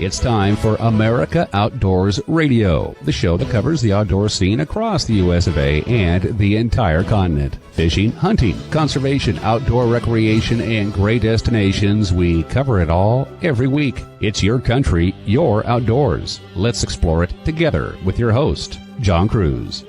It's time for America Outdoors Radio, the show that covers the outdoor scene across the U.S. of A. and the entire continent. Fishing, hunting, conservation, outdoor recreation, and great destinations, we cover it all every week. It's your country, your outdoors. Let's explore it together with your host, John Cruz.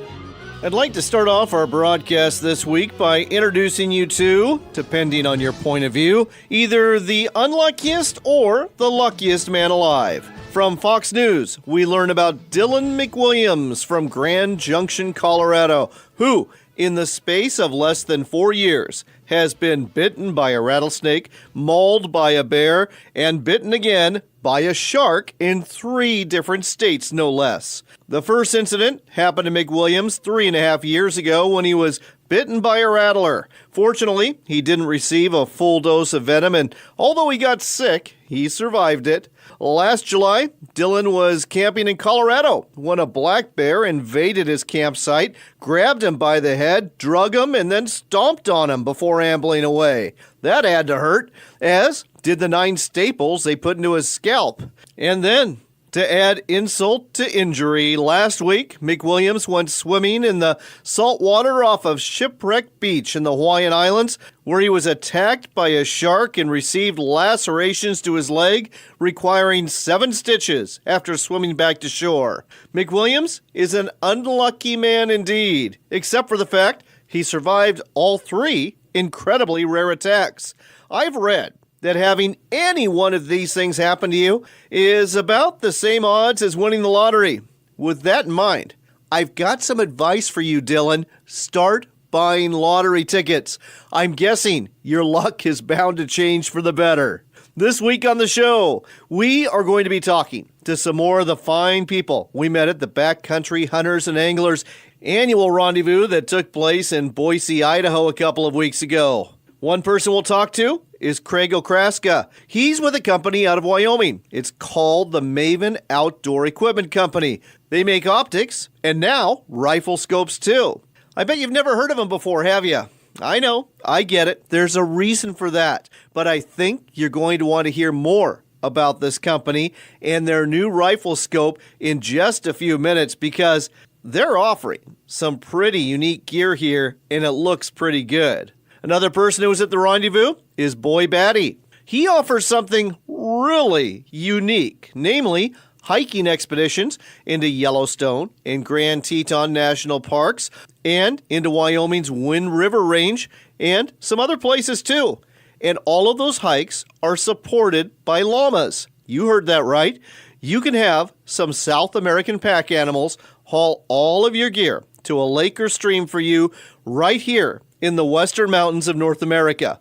I'd like to start off our broadcast this week by introducing you to, depending on your point of view, either the unluckiest or the luckiest man alive. From Fox News, we learn about Dylan McWilliams from Grand Junction, Colorado, who, in the space of less than 4 years, has been bitten by a rattlesnake, mauled by a bear, and bitten again by a shark in 3 different states, no less. The first incident happened to McWilliams 3.5 years ago when he was bitten by a rattler. Fortunately, he didn't receive a full dose of venom, and although he got sick, he survived it. Last July, Dylan was camping in Colorado when a black bear invaded his campsite, grabbed him by the head, drug him, and then stomped on him before ambling away. That had to hurt, as did the 9 staples they put into his scalp. And then, to add insult to injury, last week, McWilliams went swimming in the salt water off of Shipwreck Beach in the Hawaiian Islands, where he was attacked by a shark and received lacerations to his leg, requiring 7 stitches after swimming back to shore. McWilliams is an unlucky man indeed, except for the fact he survived all 3 incredibly rare attacks. I've read that having any one of these things happen to you is about the same odds as winning the lottery. With that in mind, I've got some advice for you, Dylan. Start buying lottery tickets. I'm guessing your luck is bound to change for the better. This week on the show, we are going to be talking to some more of the fine people we met at the Backcountry Hunters and Anglers annual rendezvous that took place in Boise, Idaho a couple of weeks ago. One person we'll talk to is Craig Okraska. He's with a company out of Wyoming. It's called the Maven Outdoor Equipment Company. They make optics and now rifle scopes too. I bet you've never heard of them before, have you? I know, I get it. There's a reason for that. But I think you're going to want to hear more about this company and their new rifle scope in just a few minutes, because they're offering some pretty unique gear here and it looks pretty good. Another person who was at the rendezvous is Beau Baty. He offers something really unique, namely hiking expeditions into Yellowstone and Grand Teton National Parks and into Wyoming's Wind River Range and some other places too. And all of those hikes are supported by llamas. You heard that right. You can have some South American pack animals haul all of your gear to a lake or stream for you right here in the western mountains of North America.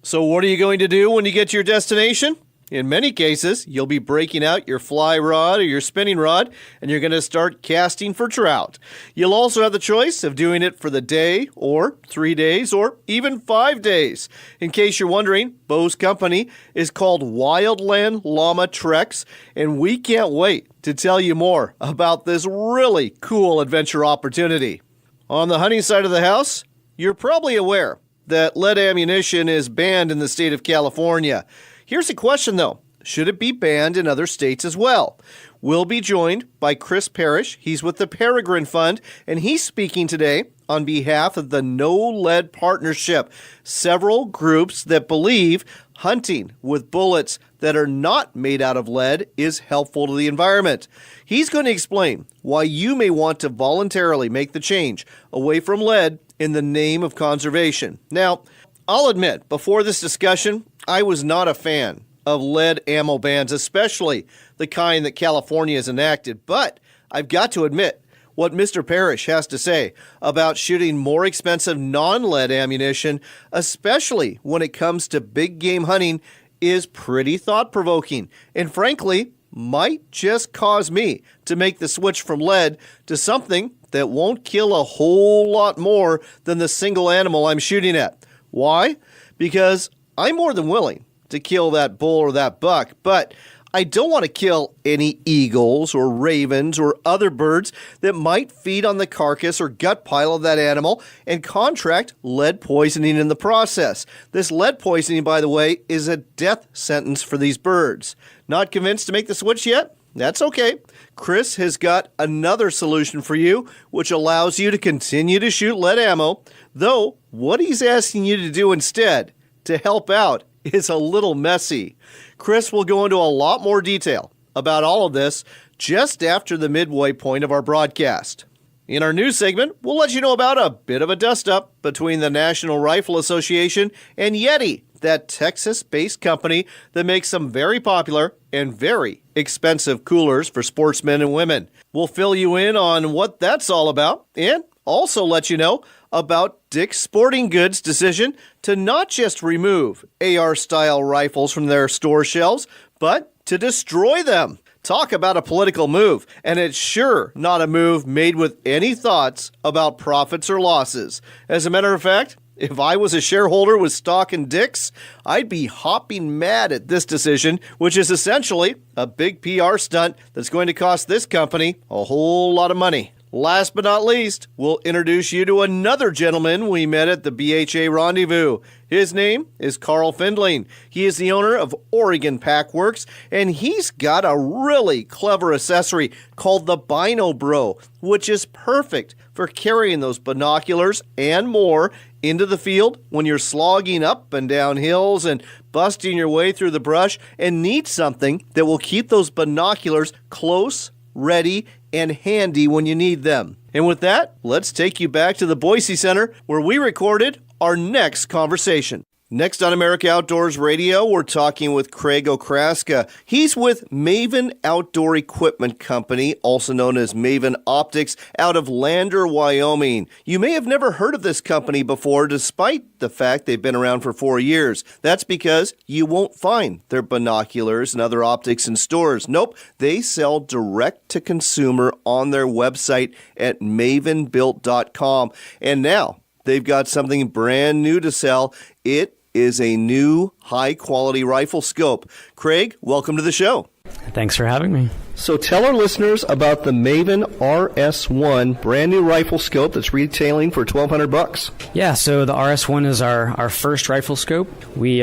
So what are you going to do when you get to your destination? In many cases, you'll be breaking out your fly rod or your spinning rod, and you're going to start casting for trout. You'll also have the choice of doing it for the day, or 3 days, or even 5 days. In case you're wondering, Beau's company is called Wildland Llama Treks, and we can't wait to tell you more about this really cool adventure opportunity. On the hunting side of the house, you're probably aware that lead ammunition is banned in the state of California. Here's a question, though. Should it be banned in other states as well? We'll be joined by Chris Parish. He's with the Peregrine Fund, and he's speaking today on behalf of the No Lead Partnership, several groups that believe hunting with bullets that are not made out of lead is helpful to the environment. He's going to explain why you may want to voluntarily make the change away from lead in the name of conservation. Now, I'll admit, before this discussion, I was not a fan of lead ammo bans, especially the kind that California has enacted. But I've got to admit, what Mr. Parish has to say about shooting more expensive non-lead ammunition, especially when it comes to big game hunting, is pretty thought-provoking, and frankly, might just cause me to make the switch from lead to something that won't kill a whole lot more than the single animal I'm shooting at. Why? Because I'm more than willing to kill that bull or that buck, but I don't want to kill any eagles or ravens or other birds that might feed on the carcass or gut pile of that animal and contract lead poisoning in the process. This lead poisoning, by the way, is a death sentence for these birds. Not convinced to make the switch yet? That's okay. Chris has got another solution for you, which allows you to continue to shoot lead ammo, though what he's asking you to do instead, to help out, is a little messy. Chris will go into a lot more detail about all of this just after the midway point of our broadcast. In our news segment, we'll let you know about a bit of a dust-up between the National Rifle Association and Yeti, that Texas-based company that makes some very popular and very expensive coolers for sportsmen and women. We'll fill you in on what that's all about and also let you know about Dick's Sporting Goods' decision to not just remove AR-style rifles from their store shelves, but to destroy them. Talk about a political move, and it's sure not a move made with any thoughts about profits or losses. As a matter of fact, if I was a shareholder with stock in Dick's, I'd be hopping mad at this decision, which is essentially a big PR stunt that's going to cost this company a whole lot of money. Last but not least, we'll introduce you to another gentleman we met at the BHA Rendezvous. His name is Karl Findling. He is the owner of Oregon Packworks, and he's got a really clever accessory called the Bino Bro, which is perfect for carrying those binoculars and more into the field when you're slogging up and down hills and busting your way through the brush, and need something that will keep those binoculars close, ready, and handy when you need them. And with that, let's take you back to the Boise Center where we recorded our next conversation. Next on America Outdoors Radio, we're talking with Craig Okraska. He's with Maven Outdoor Equipment Company, also known as Maven Optics, out of Lander, Wyoming. You may have never heard of this company before, despite the fact they've been around for 4 years. That's because you won't find their binoculars and other optics in stores. Nope, they sell direct to consumer on their website at mavenbuilt.com. And now they've got something brand new to sell. It is a new high-quality rifle scope. Craig, welcome to the show. Thanks for having me. So tell our listeners about the Maven RS1 brand new rifle scope that's retailing for $1,200. Yeah, so the RS1 is our first rifle scope. We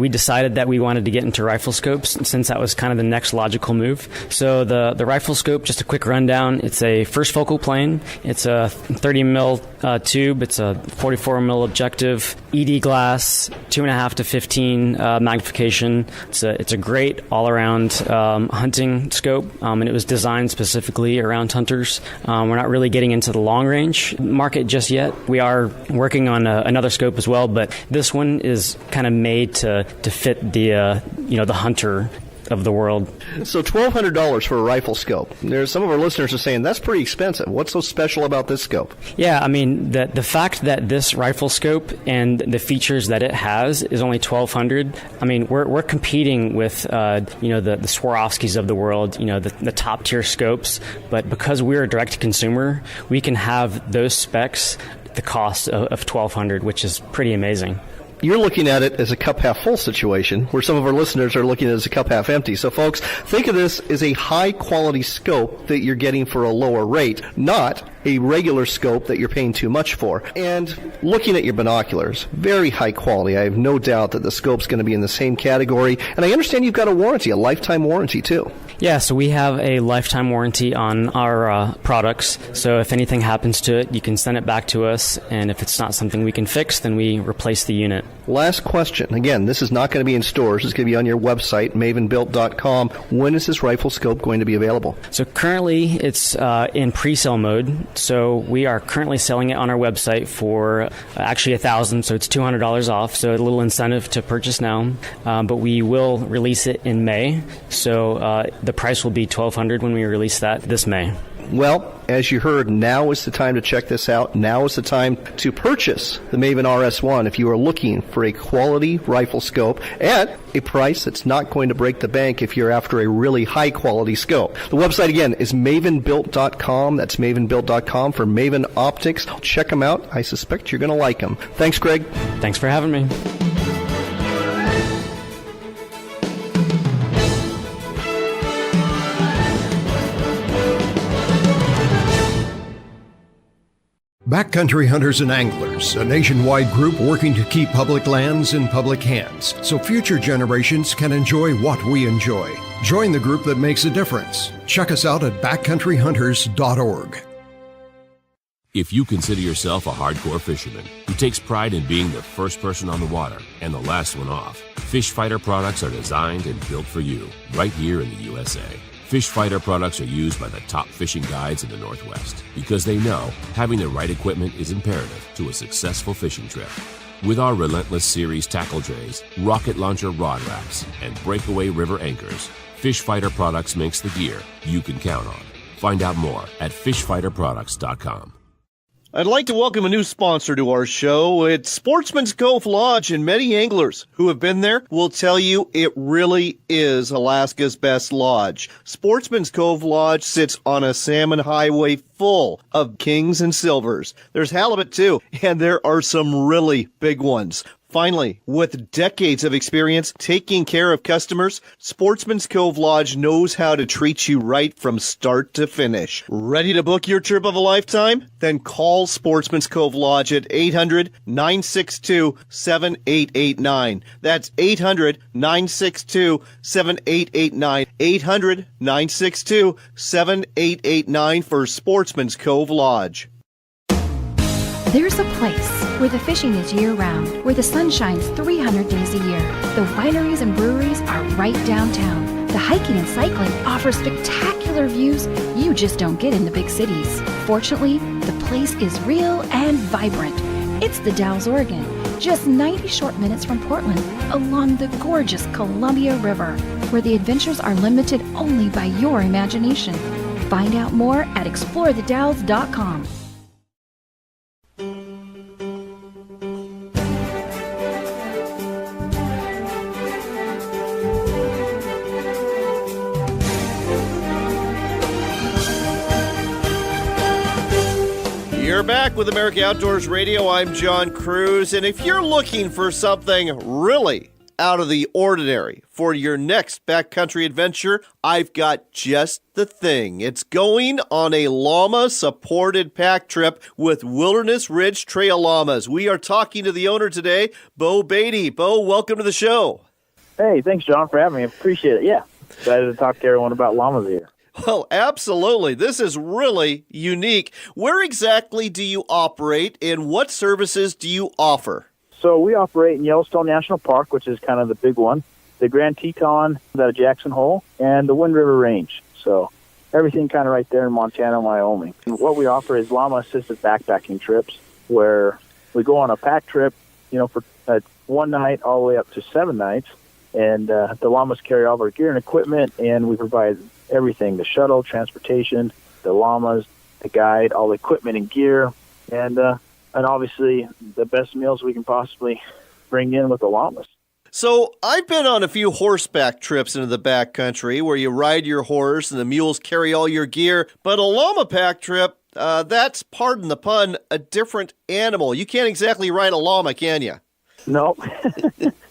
decided that we wanted to get into rifle scopes since that was kind of the next logical move. So the rifle scope, just a quick rundown, it's a first focal plane. It's a 30 mil tube. It's a 44 mil objective, ED glass, 2.5 to 15 magnification. It's a great all-around hunting scope. And it was designed specifically around hunters. We're not really getting into the long range market just yet. We are working on another scope as well, but this one is kind of made to fit the hunter of the world. So $1,200 for a rifle scope. There's some of our listeners are saying that's pretty expensive. What's so special about this scope? Yeah, I mean the fact that this rifle scope and the features that it has is only $1,200. I mean we're competing with the Swarovskis of the world, the top tier scopes, but because we're a direct to consumer, we can have those specs at the cost of $1,200, which is pretty amazing. You're looking at it as a cup half full situation, where some of our listeners are looking at it as a cup half empty. So folks, think of this as a high quality scope that you're getting for a lower rate, not a regular scope that you're paying too much for. And looking at your binoculars, very high quality. I have no doubt that the scope's going to be in the same category. And I understand you've got a warranty, a lifetime warranty too. Yeah, so we have a lifetime warranty on our products. So if anything happens to it, you can send it back to us. And if it's not something we can fix, then we replace the unit. Last question. Again, this is not going to be in stores. It's going to be on your website, mavenbuilt.com. When is this rifle scope going to be available? So currently it's in pre-sale mode. So we are currently selling it on our website for actually $1,000. So it's $200 off. So a little incentive to purchase now. But we will release it in May. So the price will be $1,200 when we release that this May. Well, as you heard, now is the time to check this out. Now is the time to purchase the Maven RS1 if you are looking for a quality rifle scope at a price that's not going to break the bank if you're after a really high-quality scope. The website, again, is mavenbuilt.com. That's mavenbuilt.com for Maven Optics. Check them out. I suspect you're going to like them. Thanks, Craig. Thanks for having me. Backcountry Hunters and Anglers, a nationwide group working to keep public lands in public hands so future generations can enjoy what we enjoy. Join the group that makes a difference. Check us out at backcountryhunters.org. If you consider yourself a hardcore fisherman who takes pride in being the first person on the water and the last one off, Fish Fighter products are designed and built for you right here in the USA. Fish Fighter products are used by the top fishing guides in the Northwest because they know having the right equipment is imperative to a successful fishing trip. With our Relentless Series tackle trays, rocket launcher rod racks, and breakaway river anchors, Fish Fighter products makes the gear you can count on. Find out more at fishfighterproducts.com. I'd like to welcome a new sponsor to our show. It's Sportsman's Cove Lodge, and many anglers who have been there will tell you it really is Alaska's best lodge. Sportsman's Cove Lodge sits on a salmon highway full of kings and silvers. There's halibut too, and there are some really big ones. Finally, with decades of experience taking care of customers, Sportsman's Cove Lodge knows how to treat you right from start to finish. Ready to book your trip of a lifetime? Then call Sportsman's Cove Lodge at 800-962-7889. That's 800-962-7889. 800-962-7889 for Sportsman's Cove Lodge. There's a place where the fishing is year-round, where the sun shines 300 days a year. The wineries and breweries are right downtown. The hiking and cycling offer spectacular views you just don't get in the big cities. Fortunately, the place is real and vibrant. It's the Dalles, Oregon, just 90 short minutes from Portland, along the gorgeous Columbia River, where the adventures are limited only by your imagination. Find out more at explorethedalles.com. You're back with America Outdoors Radio. I'm John Cruz, and if you're looking for something really out of the ordinary for your next backcountry adventure, I've got just the thing. It's going on a llama-supported pack trip with Wilderness Ridge Trail Llamas. We are talking to the owner today, Beau Baty. Beau, welcome to the show. Hey, thanks, John, for having me. I appreciate it. Yeah, excited to talk to everyone about llamas here. Well, absolutely. This is really unique. Where exactly do you operate, and what services do you offer? So we operate in Yellowstone National Park, which is kind of the big one, the Grand Teton, the Jackson Hole, and the Wind River Range. So everything kind of right there in Montana and Wyoming. And what we offer is llama-assisted backpacking trips, where we go on a pack trip, for one night all the way up to 7 nights, and the llamas carry all of our gear and equipment, and we provide everything, the shuttle, transportation, the llamas, the guide, all the equipment and gear, and obviously the best meals we can possibly bring in with the llamas. So I've been on a few horseback trips into the backcountry where you ride your horse and the mules carry all your gear, but a llama pack trip, that's, pardon the pun, a different animal. You can't exactly ride a llama, can you? No.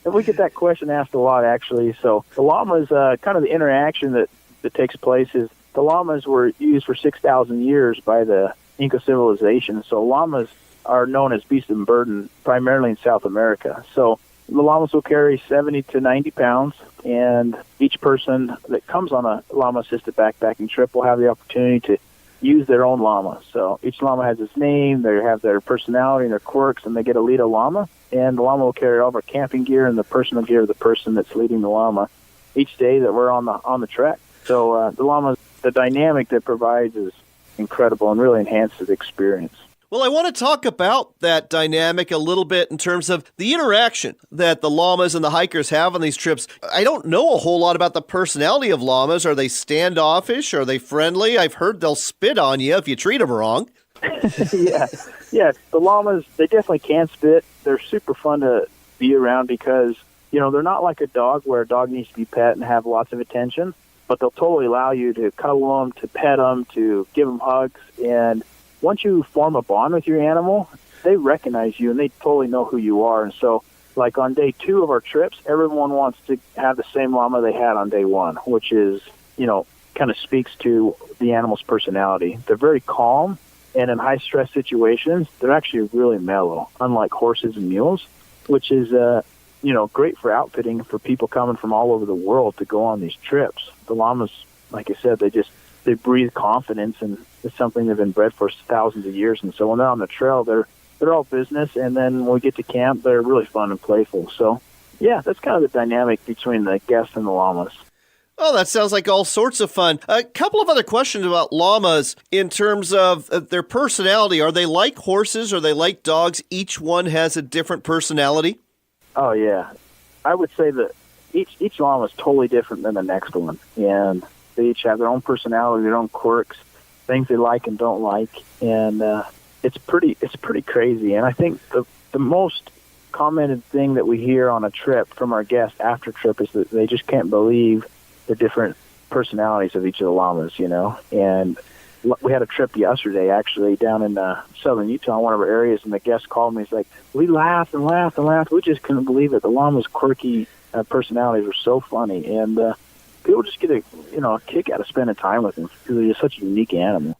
We get that question asked a lot, actually. So the llamas, kind of the interaction that takes place is the llamas were used for 6,000 years by the Inca civilization. So llamas are known as beasts of burden primarily in South America. So the llamas will carry 70 to 90 pounds, and each person that comes on a llama-assisted backpacking trip will have the opportunity to use their own llama. So each llama has its name, they have their personality and their quirks, and they get to lead a llama. And the llama will carry all of our camping gear and the personal gear of the person that's leading the llama each day that we're on the trek. So the llama, the dynamic that provides is incredible and really enhances the experience. Well, I want to talk about that dynamic a little bit in terms of the interaction that the llamas and the hikers have on these trips. I don't know a whole lot about the personality of llamas. Are they standoffish? Are they friendly? I've heard they'll spit on you if you treat them wrong. Yeah. The llamas, they definitely can spit. They're super fun to be around because, they're not like a dog where a dog needs to be pet and have lots of attention, but they'll totally allow you to cuddle them, to pet them, to give them hugs. And once you form a bond with your animal, they recognize you and they totally know who you are. And so, like on day 2 of our trips, everyone wants to have the same llama they had on day 1, which is, kind of speaks to the animal's personality. They're very calm, And in high-stress situations, they're actually really mellow, unlike horses and mules, which is, great for outfitting for people coming from all over the world to go on these trips. The llamas, like I said, they breathe confidence, and it's something they've been bred for thousands of years. And so when they're on the trail, they're all business, and then when we get to camp, they're really fun and playful. So, yeah, that's kind of the dynamic between the guests and the llamas. Oh, that sounds like all sorts of fun. A couple of other questions about llamas in terms of their personality. Are they like horses? Are they like dogs? Each one has a different personality? Oh, yeah. I would say that each llama is totally different than the next one. And they each have their own personality, their own quirks, things they like and don't like. And it's pretty crazy. And I think the most commented thing that we hear on a trip from our guests after trip is that they just can't believe the different personalities of each of the llamas, And we had a trip yesterday, actually, down in southern Utah, one of our areas, and the guest called me. He's like, we laughed and laughed and laughed. We just couldn't believe it. The llamas' quirky personalities were so funny, and people just get a kick out of spending time with them because they're just such a unique animal.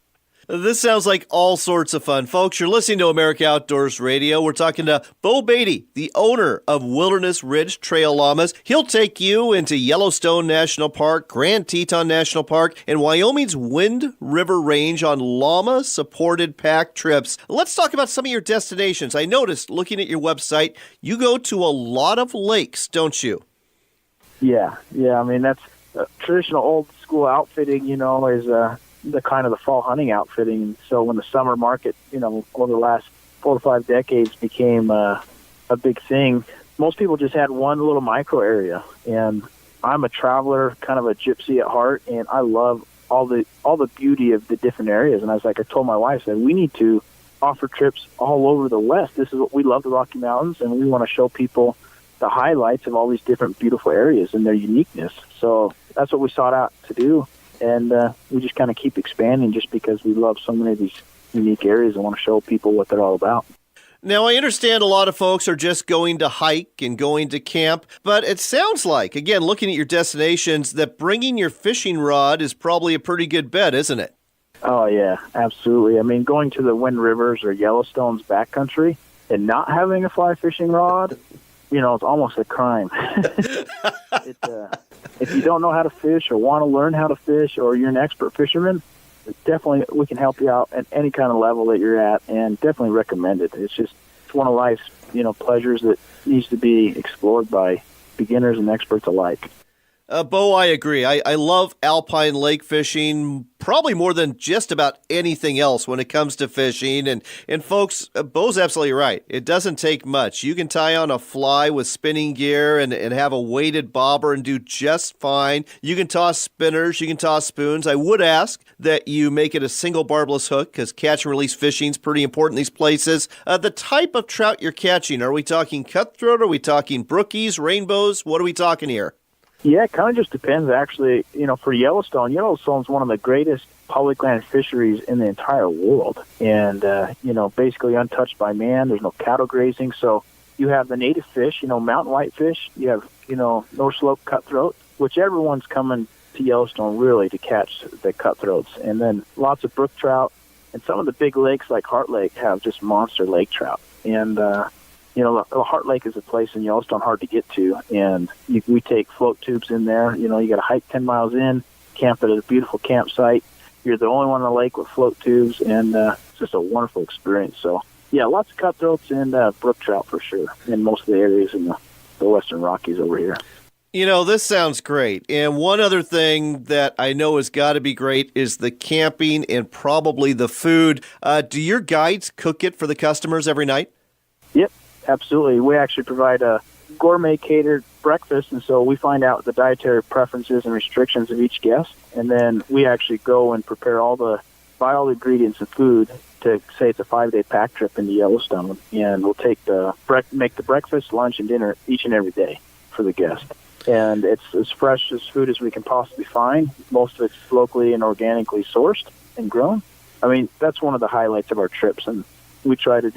This sounds like all sorts of fun. Folks, you're listening to America Outdoors Radio. We're talking to Beau Baty, the owner of Wilderness Ridge Trail Llamas. He'll take you into Yellowstone National Park, Grand Teton National Park, and Wyoming's Wind River Range on llama-supported pack trips. Let's talk about some of your destinations. I noticed, looking at your website, you go to a lot of lakes, don't you? Yeah. I mean, that's traditional old-school outfitting, is the kind of the fall hunting outfitting. So when the summer market, over the last 4 to 5 decades became a big thing, most people just had one little micro area. And I'm a traveler, kind of a gypsy at heart, and I love all the beauty of the different areas. And I told my wife, I said, we need to offer trips all over the West. This is what we love, the Rocky Mountains, and we want to show people the highlights of all these different beautiful areas and their uniqueness. So that's what we sought out to do. And we just kind of keep expanding just because we love so many of these unique areas and want to show people what they're all about. Now, I understand a lot of folks are just going to hike and going to camp, but it sounds like, again, looking at your destinations, that bringing your fishing rod is probably a pretty good bet, isn't it? Oh, yeah, absolutely. I mean, going to the Wind Rivers or Yellowstone's backcountry and not having a fly fishing rod, it's almost a crime. If you don't know how to fish or want to learn how to fish or you're an expert fisherman, definitely we can help you out at any kind of level that you're at, and definitely recommend it. It's one of life's, pleasures that needs to be explored by beginners and experts alike. Beau, I agree. I love alpine lake fishing probably more than just about anything else when it comes to fishing. And folks, Beau's absolutely right. It doesn't take much. You can tie on a fly with spinning gear and have a weighted bobber and do just fine. You can toss spinners. You can toss spoons. I would ask that you make it a single barbless hook because catch and release fishing is pretty important in these places. The type of trout you're catching, are we talking cutthroat? Are we talking brookies, rainbows? What are we talking here? Yeah, it kind of just depends, actually. For Yellowstone's one of the greatest public land fisheries in the entire world. And, basically untouched by man. There's no cattle grazing. So you have the native fish, mountain whitefish. You have, North Slope cutthroat, which everyone's coming to Yellowstone really to catch the cutthroats. And then lots of brook trout. And some of the big lakes like Heart Lake have just monster lake trout. And, Heart Lake is a place in Yellowstone hard to get to, and we take float tubes in there. You got to hike 10 miles in, camp at a beautiful campsite. You're the only one on the lake with float tubes, and it's just a wonderful experience. So, yeah, lots of cutthroats and brook trout for sure in most of the areas in the Western Rockies over here. This sounds great. And one other thing that I know has got to be great is the camping and probably the food. Do your guides cook it for the customers every night? Yep. Absolutely. We actually provide a gourmet catered breakfast, and so we find out the dietary preferences and restrictions of each guest, and then we actually go and buy all the ingredients and food to say it's a 5-day pack trip into Yellowstone, and we'll make the breakfast, lunch, and dinner each and every day for the guest. And it's as fresh as food as we can possibly find. Most of it's locally and organically sourced and grown. I mean, that's one of the highlights of our trips, and we try to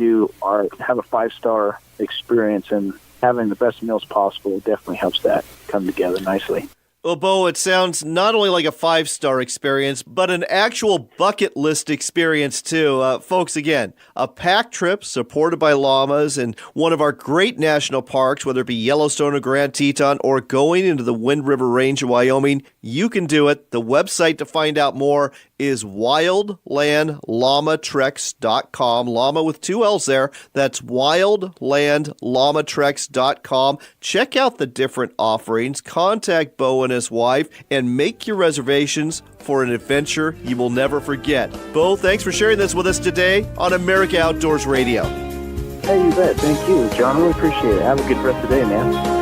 have a 5-star experience, and having the best meals possible definitely helps that come together nicely. Well, Beau, it sounds not only like a 5-star experience, but an actual bucket list experience, too. Folks, again, a pack trip supported by llamas in one of our great national parks, whether it be Yellowstone or Grand Teton, or going into the Wind River Range of Wyoming, you can do it. The website to find out more is wildlandllamatreks.com. Llama with 2 L's there. That's wildlandllamatreks.com. Check out the different offerings. Contact Beau and his wife and make your reservations for an adventure you will never forget. Beau, thanks for sharing this with us today on America Outdoors Radio. Hey, you bet. Thank you, John. Really appreciate it. Have a good rest of the day, man.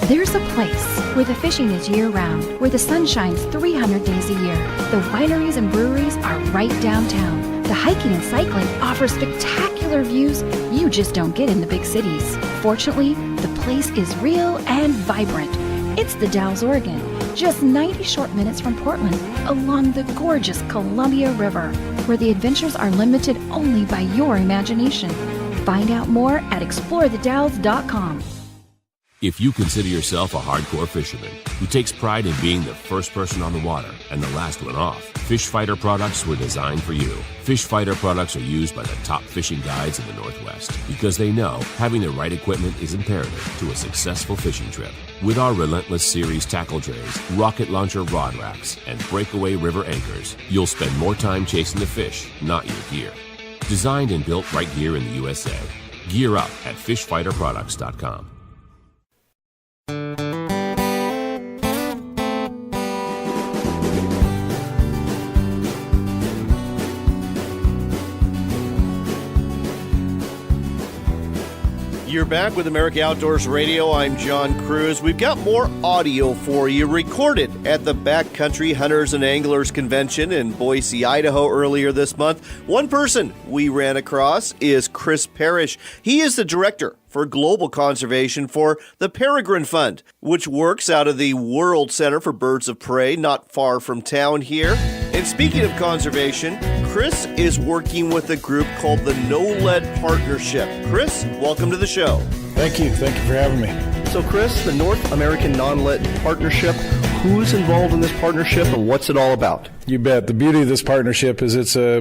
There's a place where the fishing is year-round, where the sun shines 300 days a year. The wineries and breweries are right downtown. The hiking and cycling offers spectacular views you just don't get in the big cities. Fortunately, the place is real and vibrant. It's the Dalles, Oregon, just 90 short minutes from Portland, along the gorgeous Columbia River, where the adventures are limited only by your imagination. Find out more at explorethedalles.com. If you consider yourself a hardcore fisherman who takes pride in being the first person on the water and the last one off, Fish Fighter products were designed for you. Fish Fighter products are used by the top fishing guides in the Northwest because they know having the right equipment is imperative to a successful fishing trip. With our Relentless Series tackle trays, rocket launcher rod racks, and breakaway river anchors, you'll spend more time chasing the fish, not your gear. Designed and built right here in the USA. Gear up at fishfighterproducts.com. You're back with America Outdoors Radio. I'm John Cruz. We've got more audio for you recorded at the Backcountry Hunters and Anglers Convention in Boise, Idaho earlier this month. One person we ran across is Chris Parish. He is the director for global conservation for the Peregrine Fund, which works out of the World Center for Birds of Prey, not far from town here. And speaking of conservation, Chris is working with a group called the No Lead Partnership. Chris, welcome to the show. Thank you. Thank you for having me. So, Chris, the North American Non-Lead Partnership, who's involved in this partnership and what's it all about? You bet. The beauty of this partnership is it's a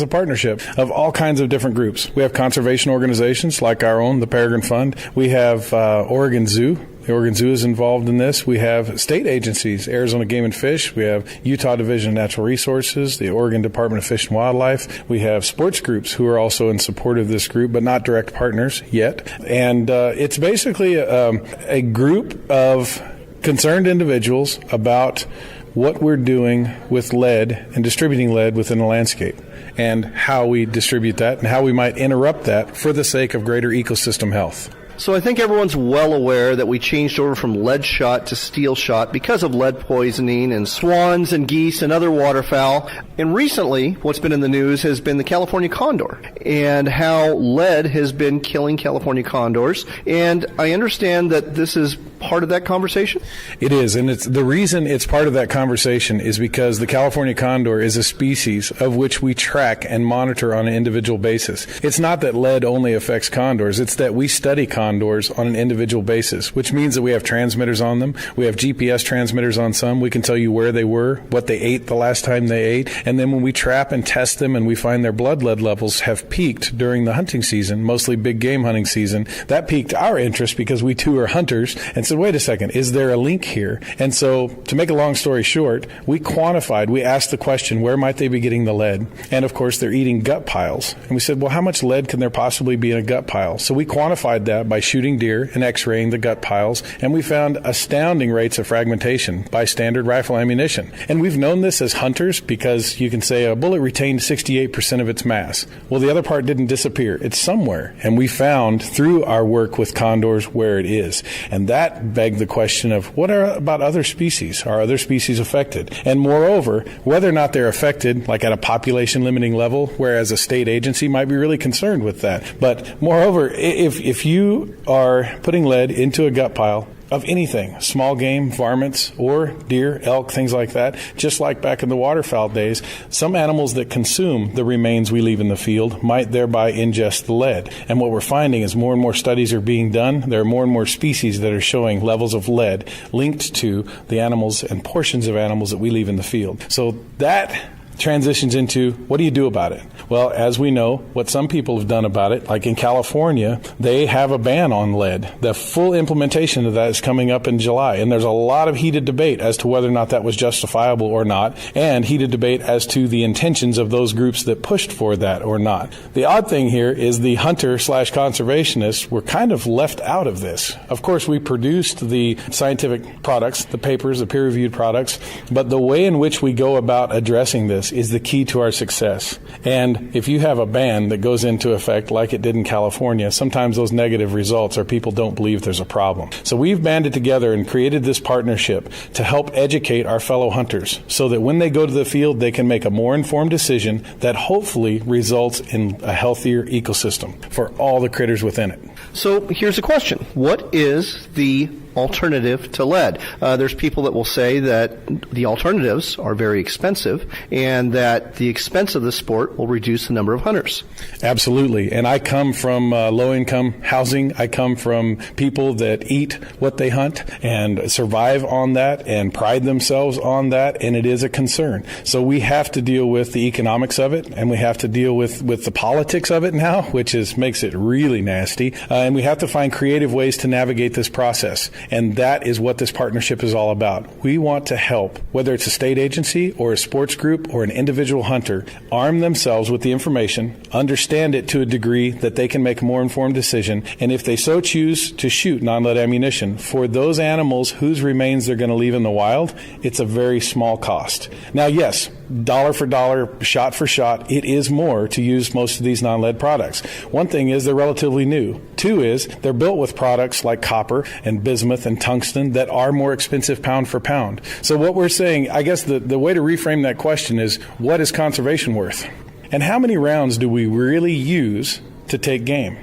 partnership of all kinds of different groups. We have conservation organizations like our own, the Peregrine Fund. We have Oregon Zoo. The Oregon Zoo is involved in this. We have state agencies, Arizona Game and Fish. We have Utah Division of Natural Resources, the Oregon Department of Fish and Wildlife. We have sports groups who are also in support of this group, but not direct partners yet. And it's basically a group of concerned individuals about what we're doing with lead and distributing lead within the landscape and how we distribute that and how we might interrupt that for the sake of greater ecosystem health. So I think everyone's well aware that we changed over from lead shot to steel shot because of lead poisoning and swans and geese and other waterfowl. And recently, what's been in the news has been the California condor and how lead has been killing California condors. And I understand that this is part of that conversation? It is, and it's the reason it's part of that conversation is because the California condor is a species of which we track and monitor on an individual basis. It's not that lead only affects condors, it's that we study condors on an individual basis, which means that we have transmitters on them. We have GPS transmitters on some. We can tell you where they were, what they ate the last time they ate, and then when we trap and test them and we find their blood lead levels have peaked during the hunting season, mostly big game hunting season, that piqued our interest because we too are hunters and said, wait a second, is there a link here? And so, to make a long story short, we asked the question, where might they be getting the lead? And of course, they're eating gut piles. And we said, well, how much lead can there possibly be in a gut pile? So we quantified that by shooting deer and x-raying the gut piles, and we found astounding rates of fragmentation by standard rifle ammunition. And we've known this as hunters because you can say a bullet retained 68% of its mass. Well, the other part didn't disappear. It's somewhere. And we found through our work with condors where it is. And that that begged the question of what about other species? Are other species affected? And moreover, whether or not they're affected, like at a population limiting level, whereas a state agency might be really concerned with that. But moreover, if you are putting lead into a gut pile of anything, small game, varmints, or deer, elk, things like that, just like back in the waterfowl days, some animals that consume the remains we leave in the field might thereby ingest the lead. And what we're finding is more and more studies are being done. There are more and more species that are showing levels of lead linked to the animals and portions of animals that we leave in the field. So that transitions into, what do you do about it? Well, as we know, what some people have done about it, like in California, they have a ban on lead. The full implementation of that is coming up in July, and there's a lot of heated debate as to whether or not that was justifiable or not, and heated debate as to the intentions of those groups that pushed for that or not. The odd thing here is the hunter/conservationists were kind of left out of this. Of course, we produced the scientific products, the papers, the peer-reviewed products, but the way in which we go about addressing this is the key to our success. And if you have a ban that goes into effect like it did in California, sometimes those negative results are people don't believe there's a problem. So we've banded together and created this partnership to help educate our fellow hunters so that when they go to the field, they can make a more informed decision that hopefully results in a healthier ecosystem for all the critters within it. So here's a question. What is the alternative to lead? There's people that will say that the alternatives are very expensive and that the expense of the sport will reduce the number of hunters. Absolutely. And I come from low-income housing. I come from people that eat what they hunt and survive on that and pride themselves on that, and it is a concern. So we have to deal with the economics of it, and we have to deal with the politics of it now, which makes it really nasty. And we have to find creative ways to navigate this process. And that is what this partnership is all about. We want to help, whether it's a state agency or a sports group or an individual hunter, arm themselves with the information, understand it to a degree that they can make a more informed decision, and if they so choose to shoot non-lead ammunition for those animals whose remains they're going to leave in the wild, it's a very small cost. Now, yes, dollar for dollar, shot for shot, it is more to use most of these non-lead products. One thing is they're relatively new. Two is they're built with products like copper and bismuth and tungsten that are more expensive pound for pound. So what we're saying, I guess the way to reframe that question is, what is conservation worth? And how many rounds do we really use to take game?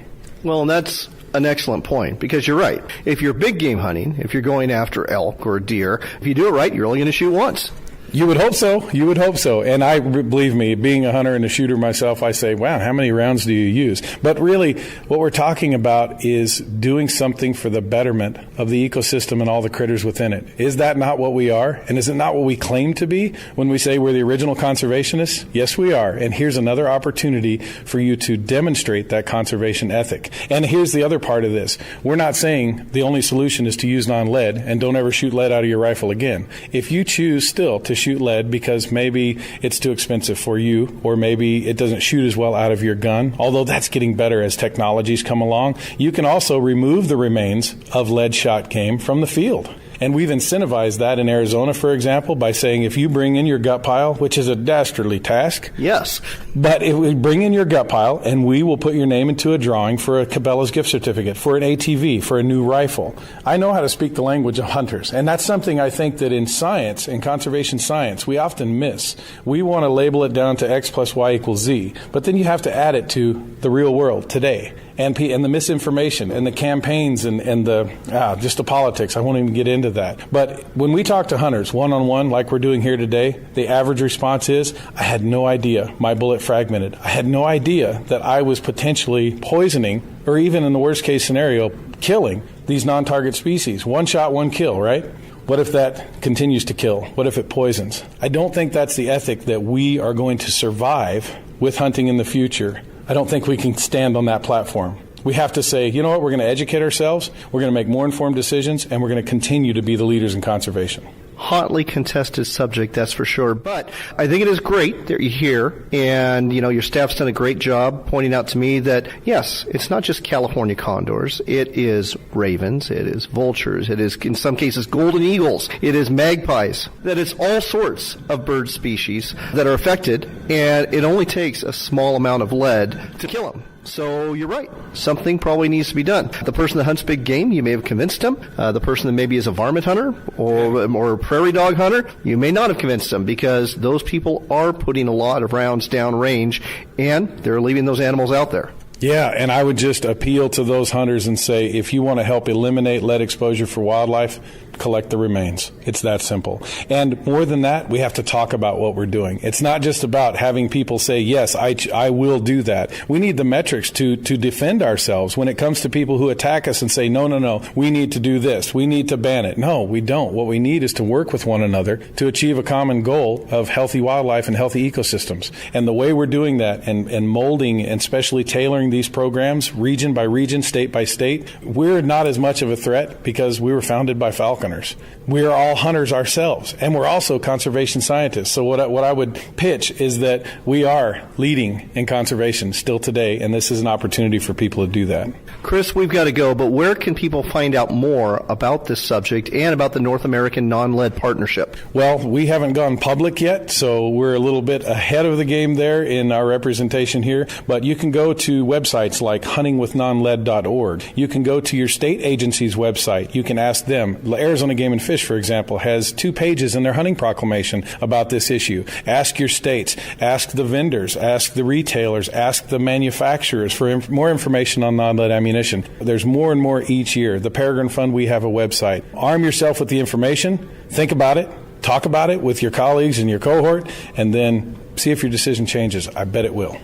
Well, and that's an excellent point, because you're right. If you're big game hunting, if you're going after elk or deer, if you do it right, you're only going to shoot once. You would hope so. You would hope so. And believe me, being a hunter and a shooter myself, I say, wow, how many rounds do you use? But really, what we're talking about is doing something for the betterment of the ecosystem and all the critters within it. Is that not what we are? And is it not what we claim to be when we say we're the original conservationists? Yes, we are. And here's another opportunity for you to demonstrate that conservation ethic. And here's the other part of this. We're not saying the only solution is to use non-lead and don't ever shoot lead out of your rifle again. If you choose still to shoot lead because maybe it's too expensive for you, or maybe it doesn't shoot as well out of your gun, although that's getting better as technologies come along, you can also remove the remains of lead shot game from the field. And we've incentivized that in Arizona, for example, by saying if you bring in your gut pile, which is a dastardly task. Yes. But if we bring in your gut pile, and we will put your name into a drawing for a Cabela's gift certificate, for an ATV, for a new rifle. I know how to speak the language of hunters. And that's something I think that in science, in conservation science, we often miss. We want to label it down to X plus Y equals Z. But then you have to add it to the real world today. And the misinformation and the campaigns and just the politics. I won't even get into that. But when we talk to hunters one-on-one like we're doing here today, the average response is, I had no idea my bullet fragmented. I had no idea that I was potentially poisoning, or even in the worst case scenario, killing these non-target species. One shot, one kill, right? What if that continues to kill? What if it poisons? I don't think that's the ethic that we are going to survive with hunting in the future. I don't think we can stand on that platform. We have to say, you know what, we're going to educate ourselves, we're going to make more informed decisions, and we're going to continue to be the leaders in conservation. Hotly contested subject, that's for sure. But I think it is great that you're here, and your staff's done a great job pointing out to me that, yes, it's not just California condors. It is ravens, it is vultures, it is, in some cases, golden eagles, it is magpies, that it's all sorts of bird species that are affected, and it only takes a small amount of lead to kill them. So you're right. Something probably needs to be done. The person that hunts big game, you may have convinced them. The person that maybe is a varmint hunter or a prairie dog hunter, you may not have convinced them, because those people are putting a lot of rounds down range and they're leaving those animals out there. Yeah, and I would just appeal to those hunters and say, if you want to help eliminate lead exposure for wildlife, collect the remains. It's that simple. And more than that, we have to talk about what we're doing. It's not just about having people say, yes, I will do that. We need the metrics to defend ourselves when it comes to people who attack us and say, no, we need to do this. We need to ban it. No, we don't. What we need is to work with one another to achieve a common goal of healthy wildlife and healthy ecosystems. And the way we're doing that and molding and especially tailoring these programs region by region, state by state, we're not as much of a threat because we were founded by falconers. We're all hunters ourselves, and we're also conservation scientists. So what I would pitch is that we are leading in conservation still today, and this is an opportunity for people to do that. Chris, we've got to go, but where can people find out more about this subject and about the North American Non-Lead Partnership? Well, we haven't gone public yet, so we're a little bit ahead of the game there in our representation here, but you can go to websites like huntingwithnonlead.org. You can go to your state agency's website. You can ask them. Arizona Game and Fish, for example, has 2 pages in their hunting proclamation about this issue. Ask your states, ask the vendors, ask the retailers, ask the manufacturers for more information on non-lead ammunition. There's more and more each year. The Peregrine Fund, we have a website. Arm yourself with the information, think about it, talk about it with your colleagues and your cohort, and then see if your decision changes. I bet it will.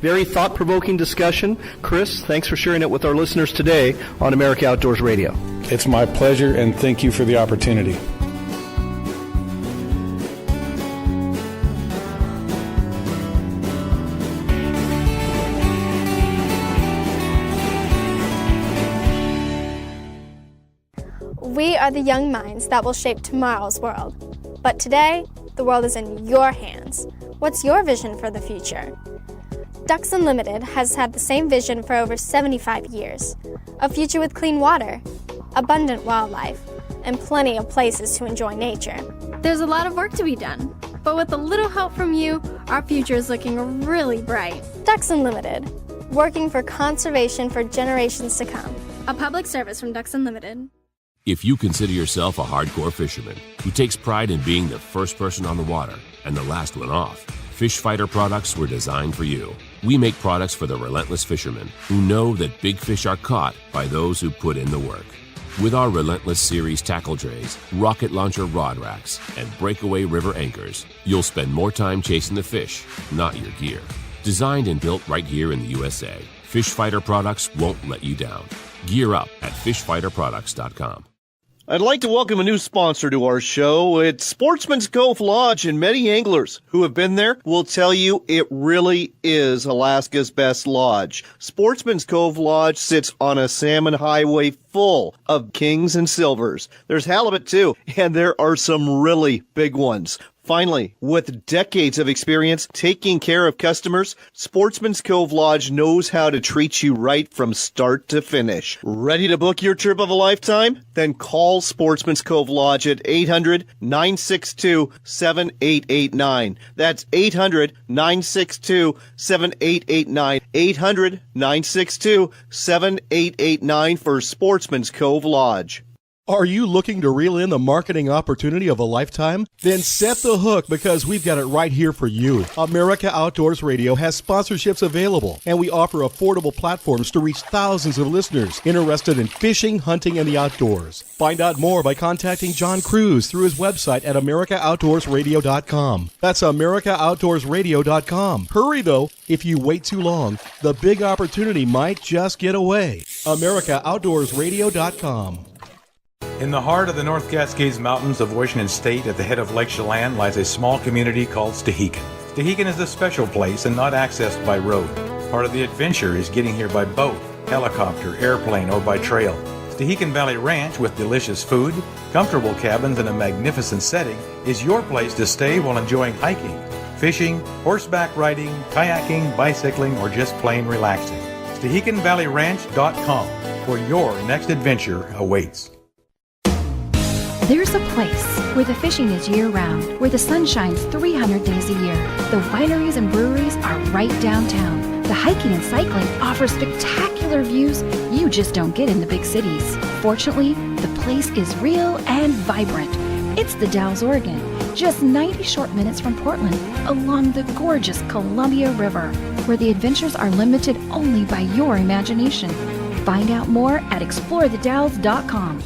Very thought-provoking discussion. Chris, thanks for sharing it with our listeners today on America Outdoors Radio. It's my pleasure, and thank you for the opportunity. We are the young minds that will shape tomorrow's world. But today, the world is in your hands. What's your vision for the future? Ducks Unlimited has had the same vision for over 75 years. A future with clean water, abundant wildlife, and plenty of places to enjoy nature. There's a lot of work to be done, but with a little help from you, our future is looking really bright. Ducks Unlimited, working for conservation for generations to come. A public service from Ducks Unlimited. If you consider yourself a hardcore fisherman who takes pride in being the first person on the water and the last one off, Fish Fighter products were designed for you. We make products for the relentless fishermen who know that big fish are caught by those who put in the work. With our Relentless Series tackle trays, rocket launcher rod racks, and breakaway river anchors, you'll spend more time chasing the fish, not your gear. Designed and built right here in the USA, Fish Fighter products won't let you down. Gear up at fishfighterproducts.com. I'd like to welcome a new sponsor to our show. It's Sportsman's Cove Lodge, and many anglers who have been there will tell you it really is Alaska's best lodge. Sportsman's Cove Lodge sits on a salmon highway full of kings and silvers. There's halibut too, and there are some really big ones. Finally, with decades of experience taking care of customers, Sportsman's Cove Lodge knows how to treat you right from start to finish. Ready to book your trip of a lifetime? Then call Sportsman's Cove Lodge at 800-962-7889. That's 800-962-7889. 800-962-7889 for Sportsman's Cove Lodge. Are you looking to reel in the marketing opportunity of a lifetime? Then set the hook, because we've got it right here for you. America Outdoors Radio has sponsorships available, and we offer affordable platforms to reach thousands of listeners interested in fishing, hunting, and the outdoors. Find out more by contacting John Cruz through his website at AmericaOutdoorsRadio.com. That's AmericaOutdoorsRadio.com. Hurry, though. If you wait too long, the big opportunity might just get away. AmericaOutdoorsRadio.com. In the heart of the North Cascades Mountains of Washington State, at the head of Lake Chelan, lies a small community called Stehekin. Stehekin is a special place and not accessed by road. Part of the adventure is getting here by boat, helicopter, airplane, or by trail. Stehekin Valley Ranch, with delicious food, comfortable cabins, and a magnificent setting, is your place to stay while enjoying hiking, fishing, horseback riding, kayaking, bicycling, or just plain relaxing. StehekinValleyRanch.com, where your next adventure awaits. There's a place where the fishing is year-round, where the sun shines 300 days a year. The wineries and breweries are right downtown. The hiking and cycling offer spectacular views you just don't get in the big cities. Fortunately, the place is real and vibrant. It's the Dalles, Oregon, just 90 short minutes from Portland, along the gorgeous Columbia River, where the adventures are limited only by your imagination. Find out more at explorethedalles.com.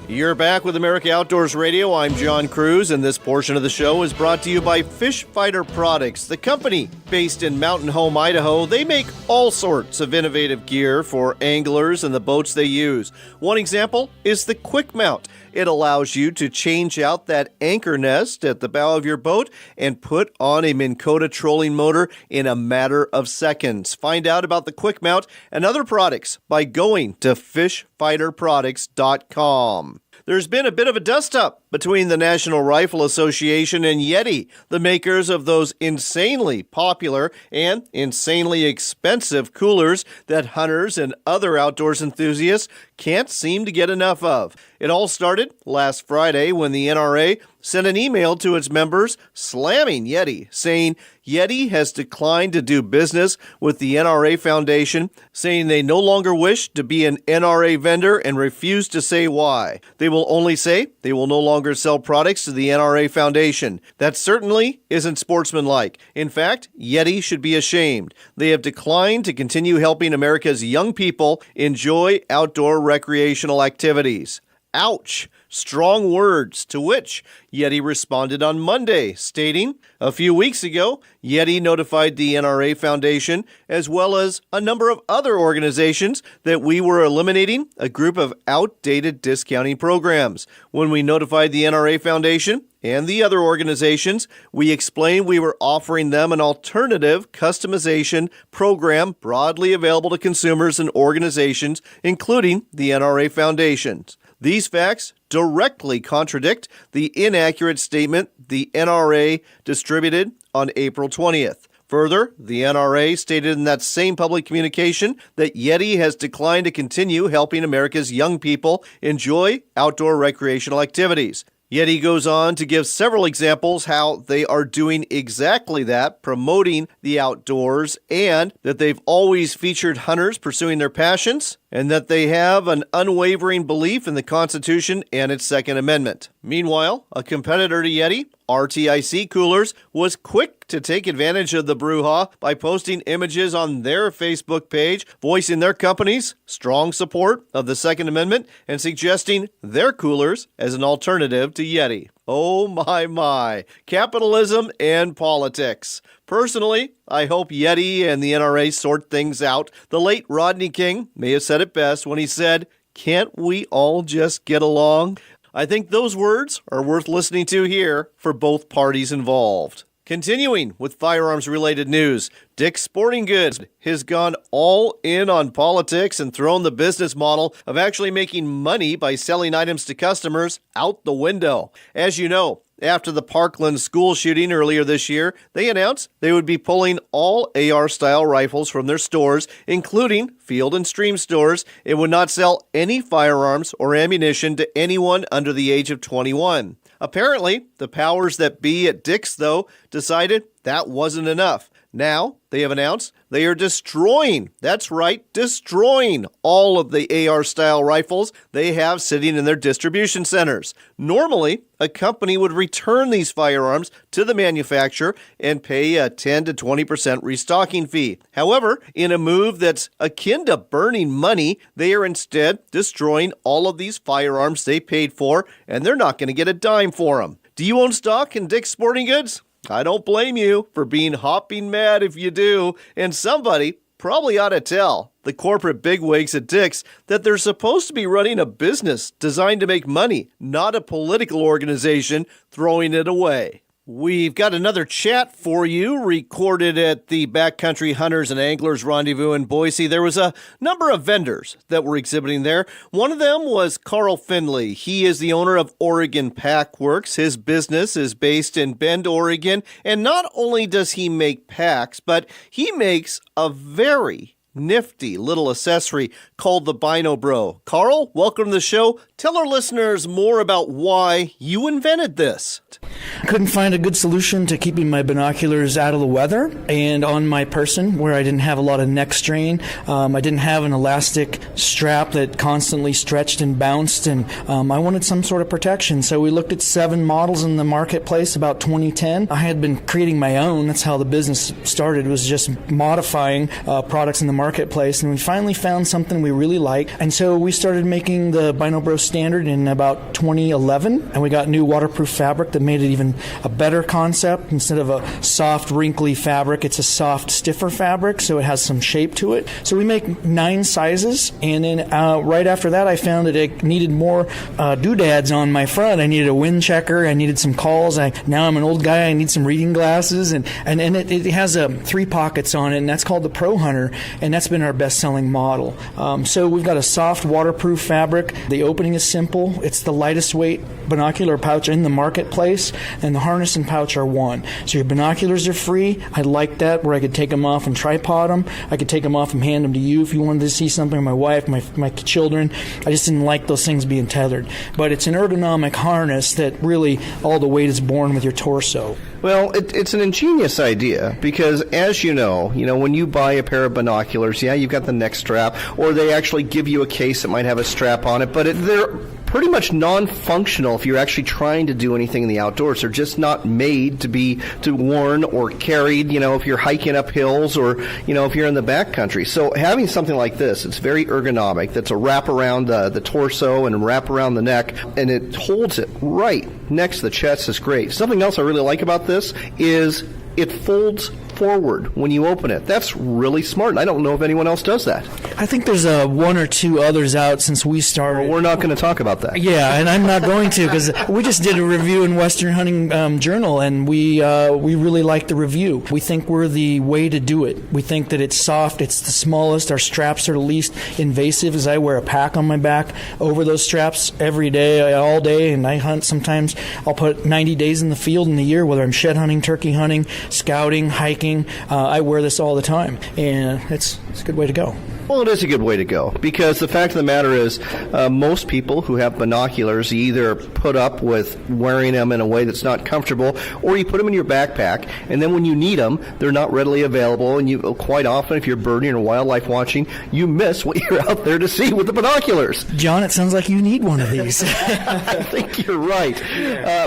You're back with America Outdoors Radio. I'm John Cruz, and this portion of the show is brought to you by Fish Fighter Products, the company based in Mountain Home, Idaho. They make all sorts of innovative gear for anglers and the boats they use. One example is the Quick Mount. It allows you to change out that anchor nest at the bow of your boat and put on a Minn Kota trolling motor in a matter of seconds. Find out about the Quick Mount and other products by going to fishfighterproducts.com. There's been a bit of a dust-up between the National Rifle Association and Yeti, the makers of those insanely popular and insanely expensive coolers that hunters and other outdoors enthusiasts can't seem to get enough of. It all started last Friday when the NRA sent an email to its members slamming Yeti, saying Yeti has declined to do business with the NRA Foundation, saying they no longer wish to be an NRA vendor and refuse to say why. They will only say they will no longer sell products to the NRA Foundation. That certainly isn't sportsmanlike. In fact, Yeti should be ashamed. They have declined to continue helping America's young people enjoy outdoor recreational activities. Ouch! Strong words, to which Yeti responded on Monday, stating, a few weeks ago, Yeti notified the NRA Foundation, as well as a number of other organizations, that we were eliminating a group of outdated discounting programs. When we notified the NRA Foundation and the other organizations, we explained we were offering them an alternative customization program broadly available to consumers and organizations, including the NRA Foundations. These facts directly contradict the inaccurate statement the NRA distributed on April 20th. Further, the NRA stated in that same public communication that Yeti has declined to continue helping America's young people enjoy outdoor recreational activities. Yeti goes on to give several examples how they are doing exactly that, promoting the outdoors, and that they've always featured hunters pursuing their passions, and that they have an unwavering belief in the Constitution and its Second Amendment. Meanwhile, a competitor to Yeti, RTIC Coolers, was quick to take advantage of the brouhaha by posting images on their Facebook page voicing their company's strong support of the Second Amendment and suggesting their coolers as an alternative to Yeti. Oh my, capitalism and politics. Personally, I hope Yeti and the NRA sort things out. The late Rodney King may have said it best when he said, "Can't we all just get along?" I think those words are worth listening to here for both parties involved. Continuing with firearms-related news, Dick's Sporting Goods has gone all in on politics and thrown the business model of actually making money by selling items to customers out the window. As you know, after the Parkland school shooting earlier this year, they announced they would be pulling all AR-style rifles from their stores, including Field and Stream stores, and would not sell any firearms or ammunition to anyone under the age of 21. Apparently, the powers that be at Dick's, though, decided that wasn't enough. Now, they have announced they are destroying, that's right, destroying all of the AR-style rifles they have sitting in their distribution centers. Normally, a company would return these firearms to the manufacturer and pay a 10 to 20% restocking fee. However, in a move that's akin to burning money, they are instead destroying all of these firearms they paid for, and they're not going to get a dime for them. Do you own stock in Dick's Sporting Goods? I don't blame you for being hopping mad if you do, and somebody probably ought to tell the corporate bigwigs at Dick's that they're supposed to be running a business designed to make money, not a political organization throwing it away. We've got another chat for you recorded at the Backcountry Hunters and Anglers Rendezvous in Boise. There was a number of vendors that were exhibiting there. One of them was Karl Findling. He is the owner of Oregon Pack Works. His business is based in Bend, Oregon. And not only does he make packs, but he makes a very nifty little accessory called the Bino Bro. Karl, welcome to the show. Tell our listeners more about why you invented this. I couldn't find a good solution to keeping my binoculars out of the weather and on my person where I didn't have a lot of neck strain. I didn't have an elastic strap that constantly stretched and bounced, and I wanted some sort of protection. So we looked at 7 models in the marketplace about 2010. I had been creating my own. That's how the business started, was just modifying products in the marketplace, and we finally found something we really liked. And so we started making the Bino Bro standard in about 2011, and we got new waterproof fabric that made it even a better concept. Instead of a soft, wrinkly fabric, it's a soft, stiffer fabric, so it has some shape to it. So we make 9 sizes, and then right after that, I found that I needed more doodads on my front. I needed a wind checker. I needed some calls. Now I'm an old guy. I need some reading glasses, and it has 3 pockets on it, and that's called the Pro Hunter, and that's been our best-selling model. So we've got a soft, waterproof fabric. The opening is simple. It's the lightest weight binocular pouch in the marketplace, and the harness and pouch are one. So your binoculars are free. I like that, where I could take them off and tripod them. I could take them off and hand them to you if you wanted to see something, my wife, my children. I just didn't like those things being tethered. But it's an ergonomic harness that really all the weight is borne with your torso. Well, it's an ingenious idea because, as you know, when you buy a pair of binoculars, you've got the neck strap, or they actually give you a case that might have a strap on it, but they're pretty much non-functional if you're actually trying to do anything in the outdoors. They're just not made to be worn or carried, if you're hiking up hills or, if you're in the backcountry. So having something like this, it's very ergonomic. That's a wrap around the torso and wrap around the neck, and it holds it right next to the chest. Is great. Something else I really like about this is it folds forward when you open it. That's really smart, and I don't know if anyone else does that. I think there's 1 or 2 others out since we started. Well, we're not going to talk about that. Yeah, and I'm not going to, because we just did a review in Western Hunting Journal, and we really liked the review. We think we're the way to do it. We think that it's soft, it's the smallest, our straps are the least invasive, as I wear a pack on my back over those straps every day, all day, and I hunt sometimes. I'll put 90 days in the field in the year, whether I'm shed hunting, turkey hunting, scouting, hiking. I wear this all the time, and it's a good way to go. Well, it is a good way to go, because the fact of the matter is most people who have binoculars either put up with wearing them in a way that's not comfortable, or you put them in your backpack, and then when you need them, they're not readily available, and you quite often, if you're birding or wildlife watching, you miss what you're out there to see with the binoculars. John, it sounds like you need one of these. I think you're right.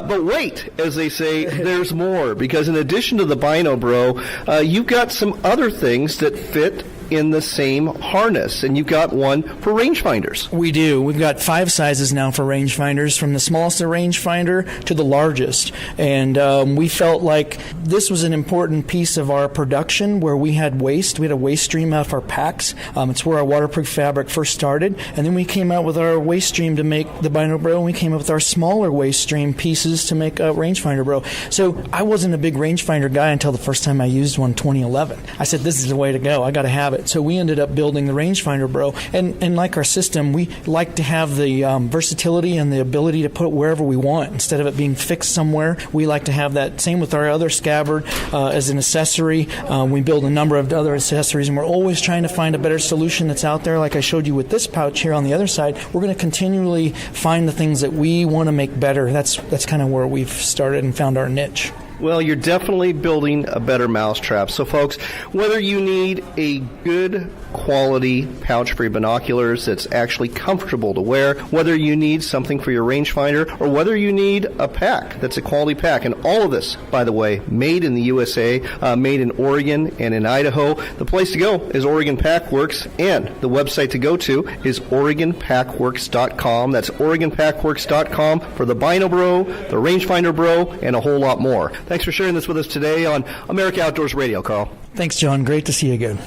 But wait, as they say, there's more, because in addition to the Bino Bro, you've got some other things that fit in the same harness, and you've got one for rangefinders. We do. We've got 5 sizes now for rangefinders, from the smallest rangefinder to the largest, and we felt like this was an important piece of our production where we had waste. We had a waste stream out of our packs. It's where our waterproof fabric first started, and then we came out with our waste stream to make the Bino Bro, and we came up with our smaller waste stream pieces to make a rangefinder bro. So I wasn't a big rangefinder guy until the first time I used one in 2011. I said, this is the way to go. I got to have it. So we ended up building the rangefinder bro, and like our system, we like to have the versatility and the ability to put it wherever we want instead of it being fixed somewhere. We like to have that. Same with our other scabbard as an accessory. We build a number of other accessories, and we're always trying to find a better solution that's out there. Like I showed you with this pouch here on the other side, we're going to continually find the things that we want to make better. That's kind of where we've started and found our niche. Well, you're definitely building a better mousetrap. So, folks, whether you need a good quality pouch for your binoculars that's actually comfortable to wear, whether you need something for your rangefinder, or whether you need a pack that's a quality pack, and all of this, by the way, made in the USA, made in Oregon and in Idaho. The place to go is Oregon Packworks, and the website to go to is OregonPackworks.com. That's OregonPackworks.com for the Bino Bro, the Rangefinder Bro, and a whole lot more. Thanks for sharing this with us today on America Outdoors Radio, Karl. Thanks, John. Great to see you again.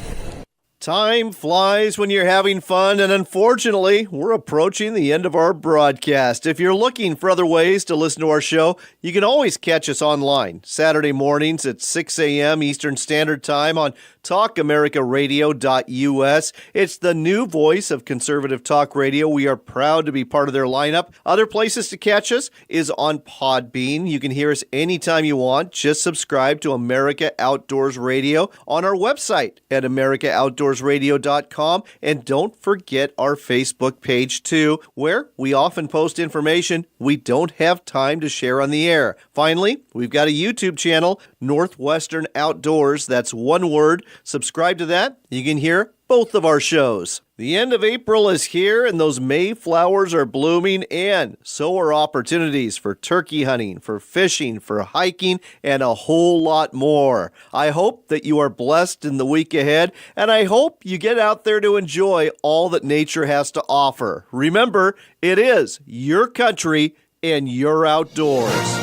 Time flies when you're having fun, and unfortunately, we're approaching the end of our broadcast. If you're looking for other ways to listen to our show, you can always catch us online Saturday mornings at 6 a.m. Eastern Standard Time on TalkAmericaRadio.us. It's the new voice of conservative talk radio. We are proud to be part of their lineup. Other places to catch us is on Podbean. You can hear us anytime you want. Just subscribe to America Outdoors Radio on our website at AmericaOutdoorsRadio.com. AmericaOutdoorsRadio.com, and don't forget our Facebook page too, where we often post information we don't have time to share on the air. Finally, we've got a YouTube channel, Northwestern Outdoors. That's one word. Subscribe to that. You can hear both of our shows. The end of April is here, and those May flowers are blooming, and so are opportunities for turkey hunting, for fishing, for hiking, and a whole lot more. I hope that you are blessed in the week ahead, and I hope you get out there to enjoy all that nature has to offer. Remember, it is your country and your outdoors.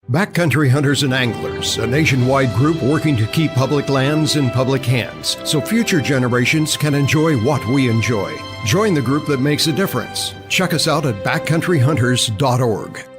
Backcountry Hunters and Anglers, a nationwide group working to keep public lands in public hands so future generations can enjoy what we enjoy. Join the group that makes a difference. Check us out at backcountryhunters.org.